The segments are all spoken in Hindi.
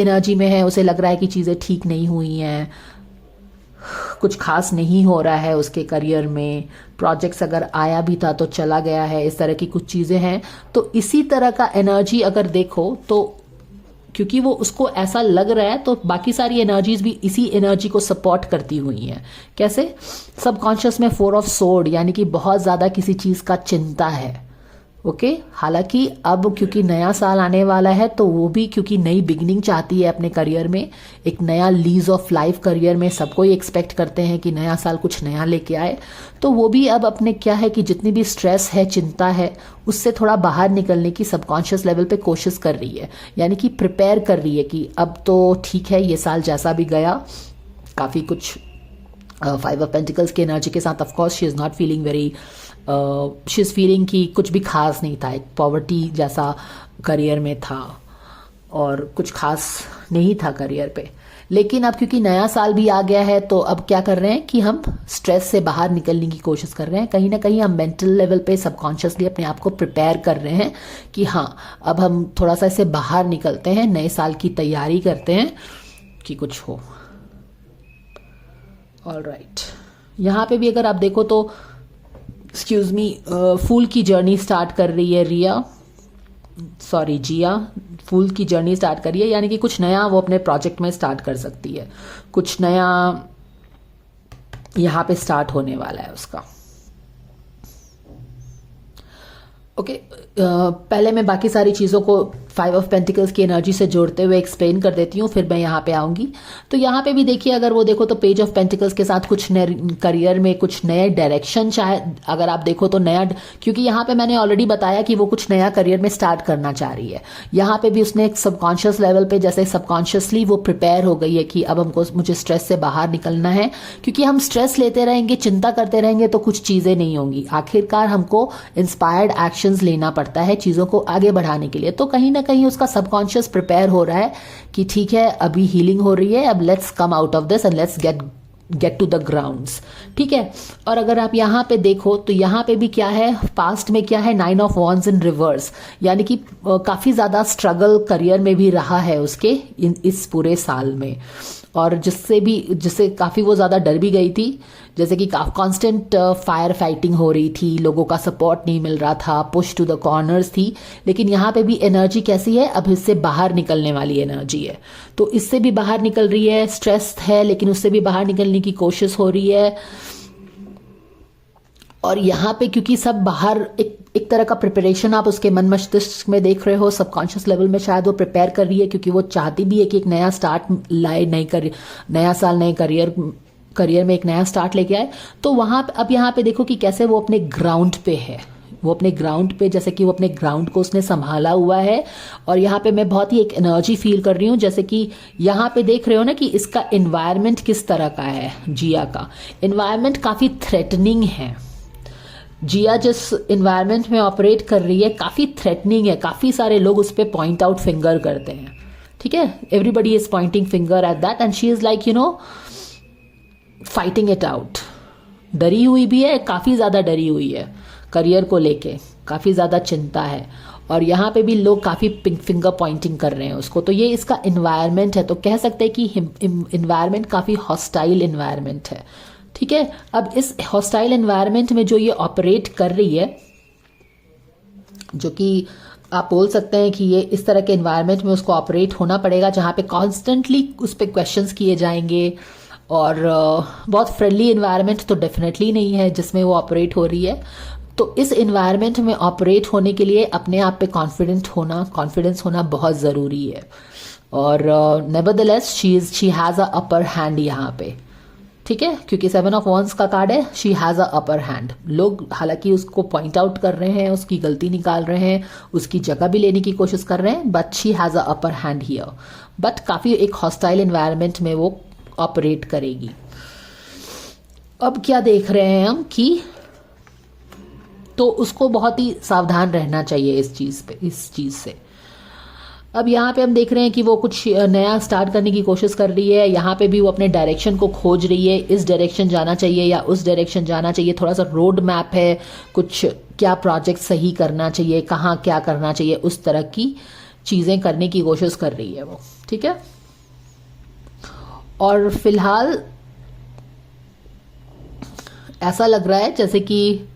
एनर्जी में है, उसे लग रहा है कि चीज़ें ठीक नहीं हुई हैं, कुछ खास नहीं हो रहा है उसके करियर में, प्रोजेक्ट्स अगर आया भी था तो चला गया है, इस तरह की कुछ चीज़ें हैं। तो इसी तरह का एनर्जी अगर देखो तो क्योंकि वो उसको ऐसा लग रहा है तो बाकी सारी एनर्जीज भी इसी एनर्जी को सपोर्ट करती हुई हैं। कैसे? सबकॉन्शियस में 4 ऑफ सोर्ड, यानी कि बहुत ज़्यादा किसी चीज़ का चिंता है। ओके हालांकि अब क्योंकि नया साल आने वाला है तो वो भी क्योंकि नई बिगिनिंग चाहती है अपने करियर में, एक नया लीज ऑफ लाइफ करियर में सबको ही एक्सपेक्ट करते हैं कि नया साल कुछ नया लेके आए, तो वो भी अब अपने क्या है कि जितनी भी स्ट्रेस है, चिंता है, उससे थोड़ा बाहर निकलने की सबकॉन्शियस लेवल पे कोशिश कर रही है, यानी कि प्रिपेयर कर रही है कि अब तो ठीक है, ये साल जैसा भी गया, काफ़ी कुछ 5 ऑफ पेंटिकल्स की एनर्जी के साथ of course she is not feeling very, she is feeling कि कुछ भी खास नहीं था, एक पॉवर्टी जैसा करियर में था और कुछ खास नहीं था करियर पे। लेकिन अब क्योंकि नया साल भी आ गया है तो अब क्या कर रहे हैं कि हम स्ट्रेस से बाहर निकलने की कोशिश कर रहे हैं। कहीं ना कहीं हम मेंटल लेवल पे सबकॉन्शियसली अपने आप को प्रिपेयर कर रहे हैं कि हाँ अब हम थोड़ा सा इससे बाहर निकलते हैं, नए साल की तैयारी करते हैं कि कुछ हो। ऑलराइट, यहाँ पे भी अगर आप देखो तो एक्सक्यूज मी, फूल की जर्नी स्टार्ट कर रही है जिया फूल की जर्नी स्टार्ट करी है, यानी कि कुछ नया वो अपने प्रोजेक्ट में स्टार्ट कर सकती है, कुछ नया यहाँ पे स्टार्ट होने वाला है उसका। ओके, पहले मैं बाकी सारी चीज़ों को 5 ऑफ पेंटिकल्स की एनर्जी से जोड़ते हुए एक्सप्लेन कर देती हूँ, फिर मैं यहाँ पे आऊँगी। तो यहाँ पे भी देखिए, अगर वो देखो तो पेज ऑफ पेंटिकल्स के साथ कुछ नए करियर में कुछ नए डायरेक्शन, चाहे अगर आप देखो तो नया, क्योंकि यहाँ पे मैंने ऑलरेडी बताया कि वो कुछ नया करियर में स्टार्ट करना चाह रही है। यहाँ पे भी उसने एक सबकॉन्शियस लेवल पे जैसे सबकॉन्शियसली वो प्रिपेयर हो गई है कि अब मुझे स्ट्रेस से बाहर निकलना है, क्योंकि हम स्ट्रेस लेते रहेंगे, चिंता करते रहेंगे तो कुछ चीज़ें नहीं होंगी। आखिरकार हमको इंस्पायर्ड एक्शंस लेना पड़ता है चीज़ों को आगे बढ़ाने के लिए। तो कहीं ना कहीं उसका सबकॉन्शियस प्रिपेयर हो रहा है कि ठीक है, अभी हीलिंग हो रही है, अब let's come out of this and let's get to the grounds. ठीक है, और अगर आप यहाँ पे देखो तो यहाँ पे भी क्या है, पास्ट में क्या है, 9 ऑफ वॉन्ड्स इन रिवर्स, यानी कि काफ़ी ज़्यादा स्ट्रगल करियर में भी रहा है उसके इस पूरे साल में, और जिससे काफ़ी वो ज़्यादा डर भी गई थी, जैसे कि कांस्टेंट फायर फाइटिंग हो रही थी, लोगों का सपोर्ट नहीं मिल रहा था, पुश टू द कॉर्नर्स थी। लेकिन यहाँ पे भी एनर्जी कैसी है, अब इससे बाहर निकलने वाली एनर्जी है, तो इससे भी बाहर निकल रही है। स्ट्रेस है लेकिन उससे भी बाहर निकलने की कोशिश हो रही है। और यहाँ पे क्योंकि सब बाहर एक तरह का प्रिपरेशन आप उसके मन मस्तिष्क में देख रहे हो, सबकॉन्शियस लेवल में शायद वो प्रिपेयर कर रही है, क्योंकि वो चाहती भी है कि एक नया स्टार्ट लाए, नया साल नए करियर में एक नया स्टार्ट लेके आए। तो वहाँ अब यहाँ पे देखो कि कैसे वो अपने ग्राउंड पे है, वो अपने ग्राउंड पे, जैसे कि वो अपने ग्राउंड को उसने संभाला हुआ है। और यहाँ पे मैं बहुत ही एक एनर्जी फील कर रही हूँ, जैसे कि यहाँ पे देख रहे हो ना कि इसका एनवायरनमेंट किस तरह का है। जिया का एनवायरनमेंट काफ़ी थ्रेटनिंग है। जिया जिस इन्वायरमेंट में ऑपरेट कर रही है काफ़ी थ्रेटनिंग है, काफ़ी सारे लोग उस पर पॉइंट आउट फिंगर करते हैं। ठीक है, everybody is pointing finger at that and she is like fighting it out. डरी हुई भी है, काफ़ी ज़्यादा डरी हुई है, करियर को लेके काफ़ी ज़्यादा चिंता है। और यहाँ पे भी लोग काफ़ी फिंगर पॉइंटिंग कर रहे हैं उसको। तो ये इसका इन्वायरमेंट है, तो कह सकते हैं कि इन्वायरमेंट काफ़ी हॉस्टाइल इन्वायरमेंट है। ठीक है, अब इस हॉस्टाइल एनवायरनमेंट में जो ये ऑपरेट कर रही है, जो कि आप बोल सकते हैं कि ये इस तरह के एनवायरनमेंट में उसको ऑपरेट होना पड़ेगा जहाँ पे कॉन्स्टेंटली उस पर क्वेश्चंस किए जाएंगे। और बहुत फ्रेंडली एनवायरनमेंट तो डेफिनेटली नहीं है जिसमें वो ऑपरेट हो रही है। तो इस एनवायरनमेंट में ऑपरेट होने के लिए अपने आप पे कॉन्फिडेंस होना बहुत ज़रूरी है। और nevertheless she has a upper hand यहाँ पे। ठीक है, क्योंकि 7 ऑफ वॉन्ड्स का कार्ड है, she has a upper hand. लोग हालांकि उसको पॉइंट आउट कर रहे हैं, उसकी गलती निकाल रहे हैं, उसकी जगह भी लेने की कोशिश कर रहे हैं, but she has a upper hand here. But काफ़ी एक हॉस्टाइल एनवायरनमेंट में वो ऑपरेट करेगी। अब क्या देख रहे हैं हम कि तो उसको बहुत ही सावधान रहना चाहिए इस चीज़ से। अब यहाँ पे हम देख रहे हैं कि वो कुछ नया स्टार्ट करने की कोशिश कर रही है। यहाँ पे भी वो अपने डायरेक्शन को खोज रही है, इस डायरेक्शन जाना चाहिए या उस डायरेक्शन जाना चाहिए। थोड़ा सा रोड मैप है, कुछ क्या प्रोजेक्ट सही करना चाहिए, कहाँ क्या करना चाहिए, उस तरह की चीज़ें करने की कोशिश कर रही है वो। ठीक है। और फिलहाल ऐसा लग रहा है जैसे कि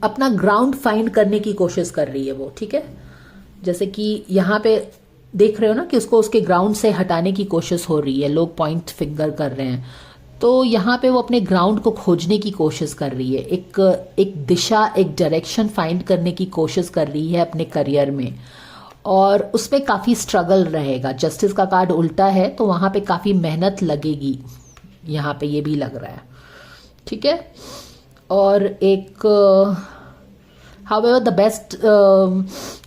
अपना ग्राउंड फाइंड करने की कोशिश कर रही है वो, ठीक है। जैसे कि यहाँ पे देख रहे हो ना कि उसको उसके ग्राउंड से हटाने की कोशिश हो रही है, लोग पॉइंट फिंगर कर रहे हैं। तो यहाँ पे वो अपने ग्राउंड को खोजने की कोशिश कर रही है, एक दिशा, एक डायरेक्शन फाइंड करने की कोशिश कर रही है अपने करियर में, और उसमें काफ़ी स्ट्रगल रहेगा। जस्टिस का कार्ड उल्टा है तो वहाँ पे काफ़ी मेहनत लगेगी, यहाँ पे ये भी लग रहा है, ठीक है। और एक हाउएवर द बेस्ट,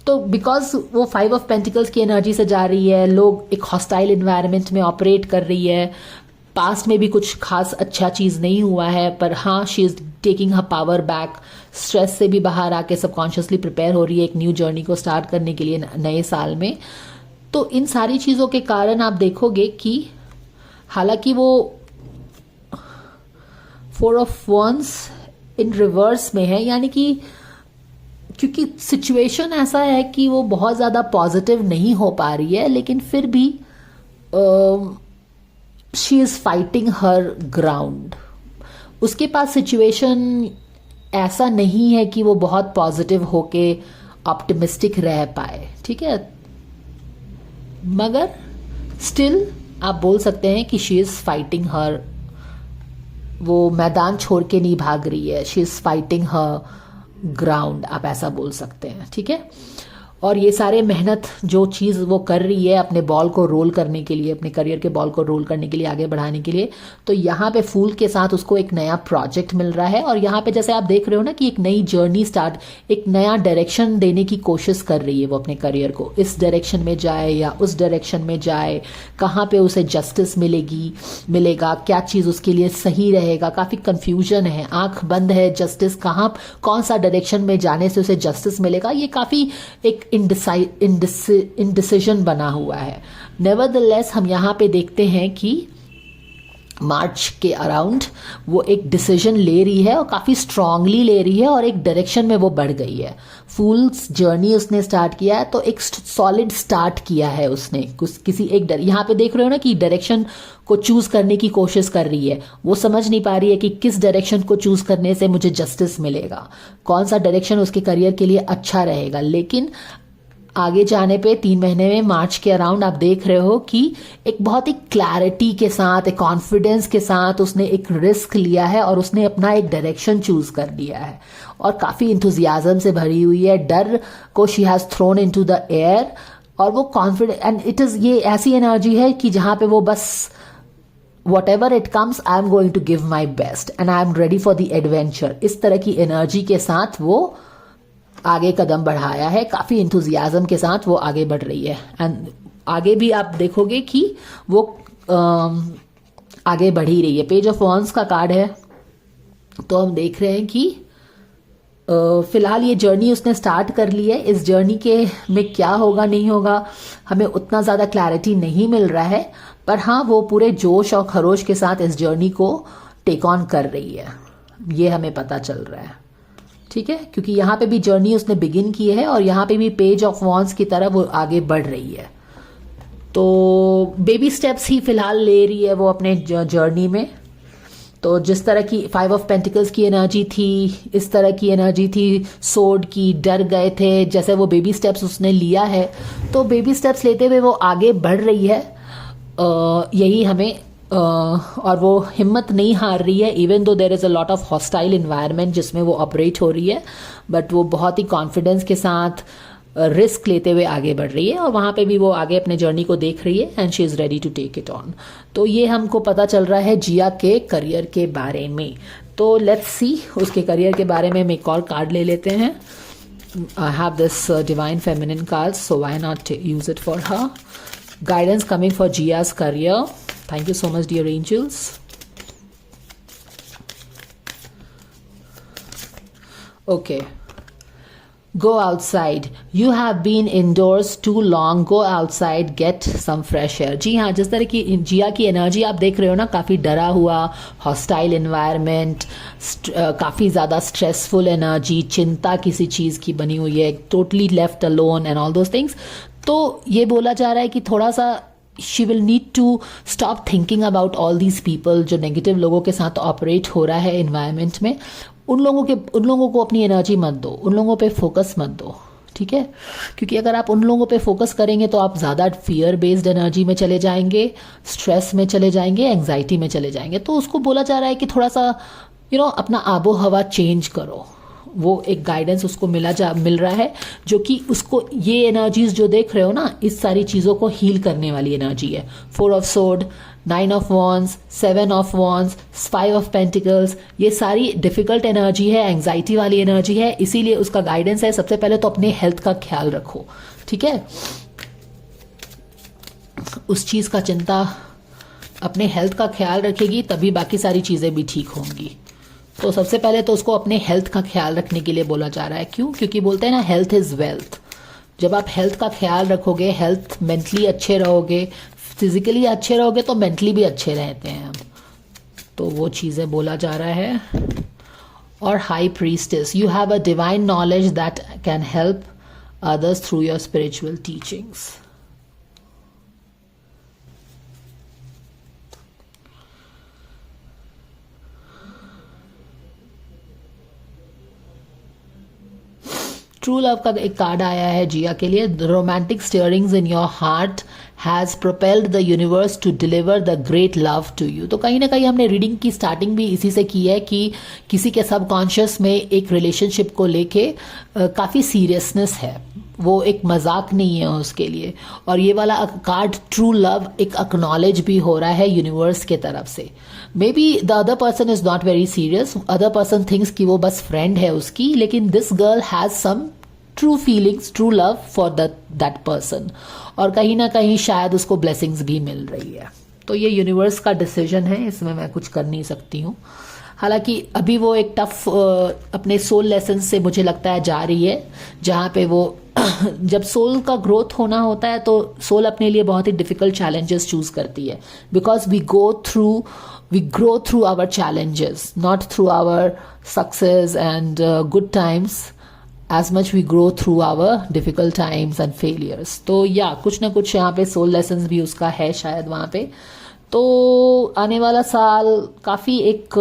तो बिकॉज वो 5 ऑफ पेंटिकल्स की एनर्जी से जा रही है, लोग एक हॉस्टाइल इन्वायरमेंट में ऑपरेट कर रही है, पास्ट में भी कुछ खास अच्छा चीज़ नहीं हुआ है, पर हाँ she is taking her power back, stress से भी बाहर आके सबकॉन्शियसली प्रिपेयर हो रही है एक न्यू जर्नी को स्टार्ट करने के लिए नए साल में। तो इन सारी चीज़ों के कारण आप देखोगे कि हालांकि वो 4 ऑफ वंस इन रिवर्स में है, यानी कि क्योंकि सिचुएशन ऐसा है कि वो बहुत ज़्यादा पॉजिटिव नहीं हो पा रही है, लेकिन फिर भी she is fighting her ground. उसके पास सिचुएशन ऐसा नहीं है कि वो बहुत पॉजिटिव होके ऑप्टिमिस्टिक रह पाए, ठीक है। मगर स्टिल आप बोल सकते हैं कि शी इज़ फाइटिंग हर, वो मैदान छोड़ के नहीं भाग रही है, she is fighting her ground, आप ऐसा बोल सकते हैं, ठीक है। और ये सारे मेहनत जो चीज़ वो कर रही है अपने बॉल को रोल करने के लिए, अपने करियर के बॉल को रोल करने के लिए, आगे बढ़ाने के लिए, तो यहाँ पे फूल के साथ उसको एक नया प्रोजेक्ट मिल रहा है। और यहाँ पे जैसे आप देख रहे हो ना कि एक नई जर्नी स्टार्ट, एक नया डायरेक्शन देने की कोशिश कर रही है वो अपने करियर को, इस डायरेक्शन में जाए या उस डायरेक्शन में जाए, कहाँ पे उसे जस्टिस मिलेगा, क्या चीज़ उसके लिए सही रहेगा। काफ़ी कन्फ्यूजन है, आंख बंद है, जस्टिस कहाँ, कौन सा डायरेक्शन में जाने से उसे जस्टिस मिलेगा, ये काफ़ी एक इनडिसीजन बना हुआ है। नेवरदलेस हम यहाँ पे देखते हैं कि मार्च के अराउंड वो एक डिसीजन ले रही है और काफ़ी स्ट्रांगली ले रही है और एक डायरेक्शन में वो बढ़ गई है। फूल्स जर्नी उसने स्टार्ट किया है तो एक सॉलिड स्टार्ट किया है उसने, किसी एक यहाँ पे देख रहे हो ना कि डायरेक्शन को चूज करने की कोशिश कर रही है। वो समझ नहीं पा रही है कि किस डायरेक्शन को चूज करने से मुझे जस्टिस मिलेगा, कौन सा डायरेक्शन उसके करियर के लिए अच्छा रहेगा। लेकिन आगे जाने पे 3 महीने में मार्च के अराउंड आप देख रहे हो कि एक बहुत ही क्लैरिटी के साथ, एक कॉन्फिडेंस के साथ उसने एक रिस्क लिया है और उसने अपना एक डायरेक्शन चूज कर लिया है और काफ़ी इंथुजियाज्म से भरी हुई है। डर को she has thrown into the air और वो कॉन्फिडेंट, एंड इट इज़, ये ऐसी एनर्जी है कि जहाँ पे वो बस whatever it comes I am going to give my best and I am ready for the adventure, इस तरह की एनर्जी के साथ वो आगे कदम बढ़ाया है, काफ़ी इंथुजियाज्म के साथ वो आगे बढ़ रही है। एंड आगे भी आप देखोगे कि वो आगे बढ़ ही रही है। पेज ऑफ वॉन्स का कार्ड है, तो हम देख रहे हैं कि फिलहाल ये जर्नी उसने स्टार्ट कर ली है। इस जर्नी के में क्या होगा नहीं होगा हमें उतना ज़्यादा क्लैरिटी नहीं मिल रहा है, पर हाँ वो पूरे जोश और खरोश के साथ इस जर्नी को टेक ऑन कर रही है, ये हमें पता चल रहा है, ठीक है। क्योंकि यहाँ पे भी जर्नी उसने बिगिन की है और यहाँ पे भी पेज ऑफ वॉन्स की तरह वो आगे बढ़ रही है। तो बेबी स्टेप्स ही फिलहाल ले रही है वो अपने जर्नी में। तो जिस तरह की 5 ऑफ पेंटिकल्स की एनर्जी थी, इस तरह की एनर्जी थी सोड की, डर गए थे, जैसे वो बेबी स्टेप्स उसने लिया है, तो बेबी स्टेप्स लेते हुए वो आगे बढ़ रही है। यही हमें और वो हिम्मत नहीं हार रही है, even though there is a lot of hostile environment जिसमें वो ऑपरेट हो रही है, बट वो बहुत ही कॉन्फिडेंस के साथ रिस्क लेते हुए आगे बढ़ रही है और वहाँ पे भी वो आगे अपने जर्नी को देख रही है and she is ready to take it on. तो ये हमको पता चल रहा है जिया के करियर के बारे में। तो लेट्स सी उसके करियर के बारे में हम एक और कार्ड ले लेते हैं। I have this divine feminine card, so why not use it for her. Guidance coming for जिया's career. Thank you so much, dear angels. Okay. Go outside. You have been indoors too long. Go outside, get some fresh air. जी हाँ, जिस तरह की जिया की एनर्जी आप देख रहे हो ना, काफ़ी डरा हुआ, हॉस्टाइल इन्वायरमेंट, काफ़ी ज़्यादा स्ट्रेसफुल एनर्जी, चिंता किसी चीज़ की बनी हुई है, totally left alone and all those things. तो ये बोला जा रहा है कि थोड़ा सा she will need to stop thinking about all these people जो नेगेटिव लोगों के साथ ऑपरेट हो रहा है इन्वायरमेंट में. उन लोगों को अपनी एनर्जी मत दो, उन लोगों पे फोकस मत दो, ठीक है. क्योंकि अगर आप उन लोगों पे फोकस करेंगे तो आप ज़्यादा फियर बेस्ड एनर्जी में चले जाएंगे, स्ट्रेस में चले जाएंगे, एंग्जाइटी में चले जाएंगे. तो उसको बोला जा रहा है कि थोड़ा सा अपना आबो हवा चेंज करो. वो एक गाइडेंस उसको मिल रहा है, जो कि उसको ये एनर्जीज जो देख रहे हो ना, इस सारी चीज़ों को हील करने वाली एनर्जी है. 4 of sword, 9 of wands, 7 of wands, 5 of pentacles, ये सारी डिफिकल्ट एनर्जी है, एंग्जाइटी वाली एनर्जी है. इसीलिए उसका गाइडेंस है सबसे पहले तो अपने हेल्थ का ख्याल रखो, ठीक है. उस चीज़ का चिंता, अपने हेल्थ का ख्याल रखेगी तभी बाकी सारी चीज़ें भी ठीक होंगी. तो सबसे पहले तो उसको अपने हेल्थ का ख्याल रखने के लिए बोला जा रहा है. क्यों? क्योंकि बोलते हैं ना, हेल्थ इज़ वेल्थ. जब आप हेल्थ का ख्याल रखोगे, हेल्थ मेंटली अच्छे रहोगे, फिजिकली अच्छे रहोगे, तो मेंटली भी अच्छे रहते हैं हम. तो वो चीज़ें बोला जा रहा है. और high priestess, you have a divine knowledge that can help others through your spiritual teachings. True love का एक कार्ड आया है जिया के लिए. The romantic stirrings in your heart has propelled the universe to deliver the great love to you. तो कहीं ना कहीं हमने रीडिंग की स्टार्टिंग भी इसी से की है कि किसी के सबकॉन्शियस में एक रिलेशनशिप को लेके काफ़ी सीरियसनेस है, वो एक मजाक नहीं है उसके लिए. और ये वाला कार्ड ट्रू लव एक एक्नॉलेज भी हो रहा है यूनिवर्स के तरफ से. Maybe the other person is not very serious, other person thinks कि वो बस फ्रेंड है उसकी, लेकिन this girl has some true feelings, true love for that person. और कहीं ना कहीं शायद उसको ब्लेसिंग्स भी मिल रही है. तो ये यूनिवर्स का डिसीजन है, इसमें मैं कुछ कर नहीं सकती हूँ. हालांकि अभी वो एक टफ अपने सोल लेसन से मुझे लगता है जा रही है, जहाँ पे वो जब सोल का ग्रोथ होना होता है तो सोल अपने लिए बहुत ही डिफिकल्ट चैलेंजेस चूज करती है. Because we grow through our challenges, not through our success and good times, as much we grow through our difficult times and failures. तो या कुछ ना कुछ यहाँ पे सोल लेसन्स भी उसका है शायद वहाँ पे. तो आने वाला साल काफ़ी एक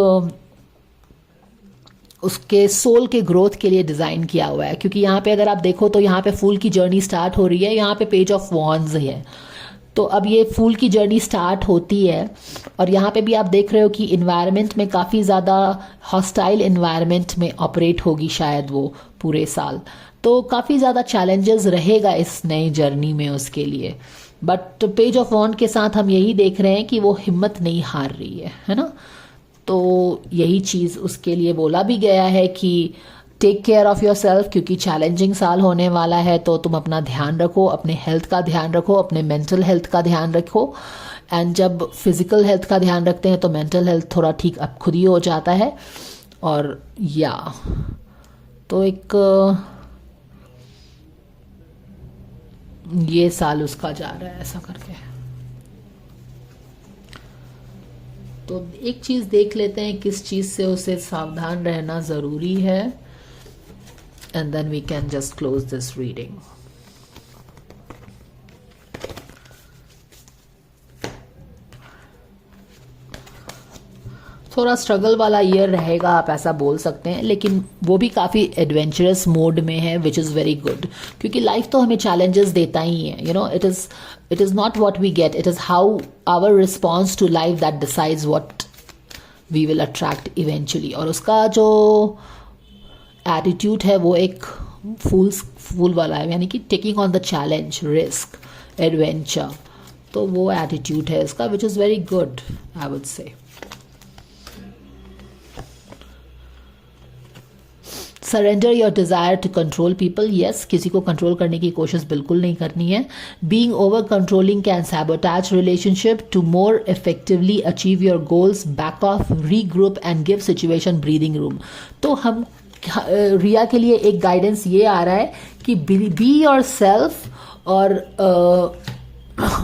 उसके सोल के ग्रोथ के लिए डिज़ाइन किया हुआ है. क्योंकि यहाँ पे अगर आप देखो तो यहाँ पे फूल की जर्नी स्टार्ट हो रही है, यहाँ पे पेज ऑफ वॉन्ड्स है. तो अब ये फूल की जर्नी स्टार्ट होती है. और यहाँ पे भी आप देख रहे हो कि इन्वायरमेंट में काफ़ी ज़्यादा हॉस्टाइल इन्वायरमेंट में ऑपरेट होगी शायद वो पूरे साल. तो काफ़ी ज़्यादा चैलेंजेस रहेगा इस नई जर्नी में उसके लिए. बट पेज ऑफ वॉन्ड के साथ हम यही देख रहे हैं कि वो हिम्मत नहीं हार रही है ना. तो यही चीज़ उसके लिए बोला भी गया है कि take care of yourself, क्योंकि चैलेंजिंग साल होने वाला है. तो तुम अपना ध्यान रखो, अपने हेल्थ का ध्यान रखो, अपने मेंटल हेल्थ का ध्यान रखो. एंड जब फिज़िकल हेल्थ का ध्यान रखते हैं तो मेंटल हेल्थ थोड़ा ठीक अब खुद ही हो जाता है. और या तो एक ये साल उसका जा रहा है ऐसा करके. तो एक चीज़ देख लेते हैं किस चीज़ से उसे सावधान रहना ज़रूरी है. And then we can just close this reading. थोड़ा स्ट्रगल वाला ईयर रहेगा, आप ऐसा बोल सकते हैं, लेकिन वो भी काफ़ी एडवेंचरस मोड में है, विच इज़ वेरी गुड. क्योंकि लाइफ तो हमें चैलेंजेस देता ही है. It is not what we get, it is how our response to life that decides what we will attract eventually. और उसका जो एटीट्यूड है वो एक फूल वाला है, यानी कि taking on the challenge, risk, adventure. तो वो एटीट्यूड है इसका, which is very good I would say. Surrender your desire to control people. Yes, किसी को कंट्रोल करने की कोशिश बिल्कुल नहीं करनी है. Being over controlling can sabotage relationship. To more effectively achieve your goals, back off, regroup and give situation breathing room. तो हम रिया के लिए एक गाइडेंस ये आ रहा है कि बी योर सेल्फ और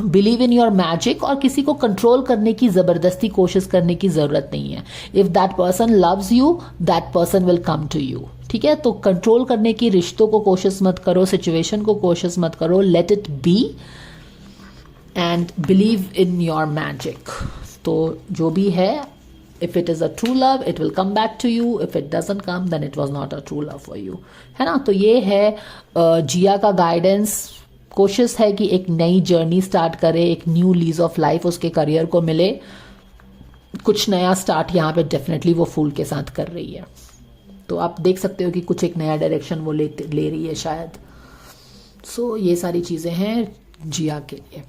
बिलीव इन योर मैजिक, और किसी को कंट्रोल करने की जबरदस्ती कोशिश करने की जरूरत नहीं है. If that person loves you, that person will come to you. ठीक है, तो कंट्रोल करने की रिश्तों को कोशिश मत करो, सिचुएशन को कोशिश मत करो. Let it be and believe in your magic. तो जो भी है, if it is a true love it will come back to you, if it doesn't come then it was not a true love for you. है ना. तो ये है जिया का गाइडेंस. कोशिश है कि एक नई जर्नी स्टार्ट करे, एक न्यू लीज ऑफ लाइफ उसके करियर को मिले. कुछ नया स्टार्ट यहाँ पे डेफिनेटली वो फूल के साथ कर रही है. तो आप देख सकते हो कि कुछ एक नया डायरेक्शन वो ले रही है शायद. सो ये सारी चीज़ें हैं जिया के लिए.